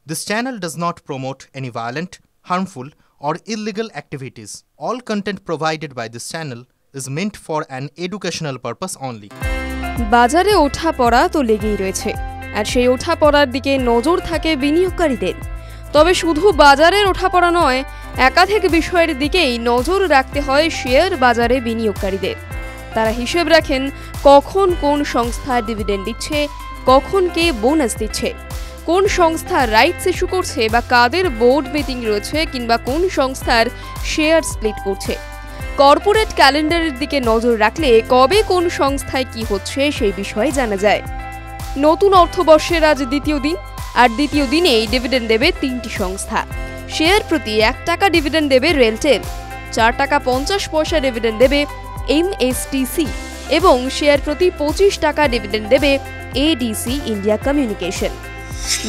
This channel does not promote any violent, harmful, or illegal activities. All content provided by this channel is meant for an educational purpose only. বাজারে ওঠা পড়া তো লেগেই রয়েছে, আর সেই ওঠা পড়ার দিকে নজর থাকে বিনিয়োগকারীদের। তবে শুধু বাজারের ওঠা পড়া নয়, একাধিক বিষয়ের দিকেই নজর রাখতে হয় শেয়ার বাজারে বিনিয়োগকারীদের। তারা হিসেব রাখেন কখন কোন সংস্থা ডিভিডেন্ড দিচ্ছে, কখন কে বোনাস দিচ্ছে, কোন সংস্থা রাইটস ইস্যু করছে বা কাদের বোর্ড মিটিং রয়েছে, কিংবা কোন সংস্থার শেয়ার স্প্লিট করছে। কর্পোরেট ক্যালেন্ডারের দিকে নজর রাখলে কবে কোন সংস্থায় কি হচ্ছে সেই বিষয়ে জানা যায়। নতুন অর্থবর্ষের আজ দ্বিতীয় দিন, আর দ্বিতীয় দিনেই ডিভিডেন্ড দেবে 3টি সংস্থা। শেয়ার প্রতি 1 টাকা ডিভিডেন্ড দেবে রেলটেল, 4 টাকা 50 পয়সা ডিভিডেন্ড দেবে এমএসটিসি এবং শেয়ার প্রতি 25 টাকা ডিভিডেন্ড দেবে এডিসি ইন্ডিয়া কমিউনিকেশন।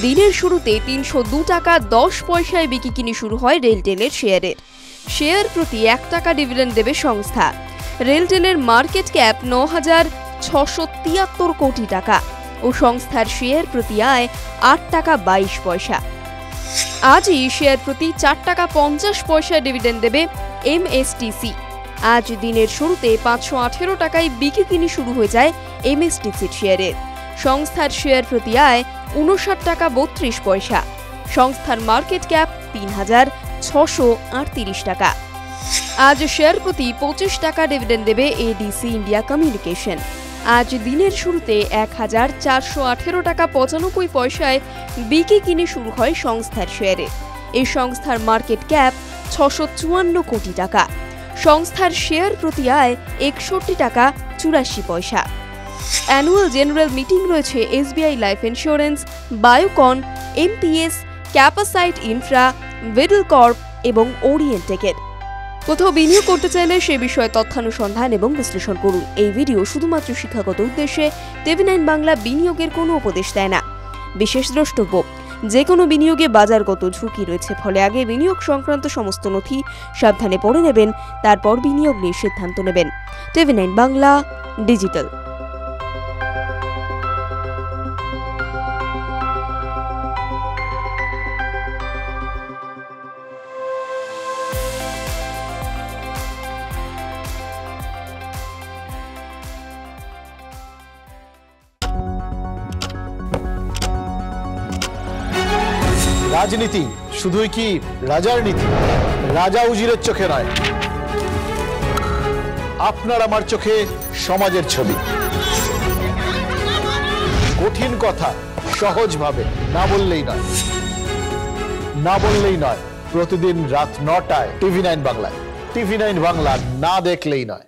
দিনের শুরুতে 302 টাকা 10 পয়সায় বিক্রি কিনি শুরু হয় রেলটেলের শেয়ারের। শেয়ার প্রতি 1 টাকা ডিভিডেন্ড দেবে সংস্থা। রেলটেলের মার্কেট ক্যাপ 9,673 কোটি টাকা ও সংস্থার শেয়ার প্রতি আয় 8 টাকা 22 পয়সা। আজই শেয়ার প্রতি 4 টাকা 50 পয়সা ডিভিডেন্ড দেবে এমএসটিসি। আজ দিনের শুরুতে 518 টাকায় বিক্রি কিনি শুরু হয়ে যায় এমএসটিসির শেয়ারের। সংস্থার শেয়ার প্রতি আয় 59 টাকা 32 পয়সা। সংস্থার মার্কেট ক্যাপ 3,638 টাকা। আজ শেয়ার প্রতি 25 টাকা ডিভিডেন্ড দেবে এডিসি ইন্ডিয়া কমিউনিকেশন। আজ দিনের শুরুতে 1,418 টাকা 95 পয়সায় বিক্রি কিনে শুরু হয় সংস্থার শেয়ারে। এই সংস্থার মার্কেট ক্যাপ 654 কোটি টাকা। সংস্থার শেয়ার প্রতি আয় 61 টাকা 84 পয়সা। অ্যানুয়াল জেনারেল মিটিং রয়েছে SBI life insurance, Biocon, MPS, Capacite infra, ভিডল কর্প এবং ওরিয়েন্টেকের। কোথাও বিনিয়োগ করতে চাইলে সে বিষয়ে তথ্যানুসন্ধান এবং বিশ্লেষণ করুন। এই ভিডিও শুধুমাত্র শিক্ষাগত উদ্দেশ্যে TV9 বাংলা বিনিয়োগের কোনো উপদেশ দেয় না। বিশেষ দ্রষ্টব্য, যে কোনো বিনিয়োগে বাজারগত ঝুঁকি রয়েছে, ফলে আগে বিনিয়োগ সংক্রান্ত সমস্ত নথি সাবধানে পড়ে নেবেন, তারপর বিনিয়োগ নিয়ে সিদ্ধান্ত নেবেন। TV9 Bangla digital. রাজনীতি শুধুই কি রাজার নীতি? রাজা উজিরের চোখে নয়, আপনার আমার চোখে সমাজের ছবি। কঠিন কথা সহজভাবে না বললেই নয়। প্রতিদিন রাত 9টায় TV9 বাংলায়। TV9 বাংলা না দেখলেই নয়।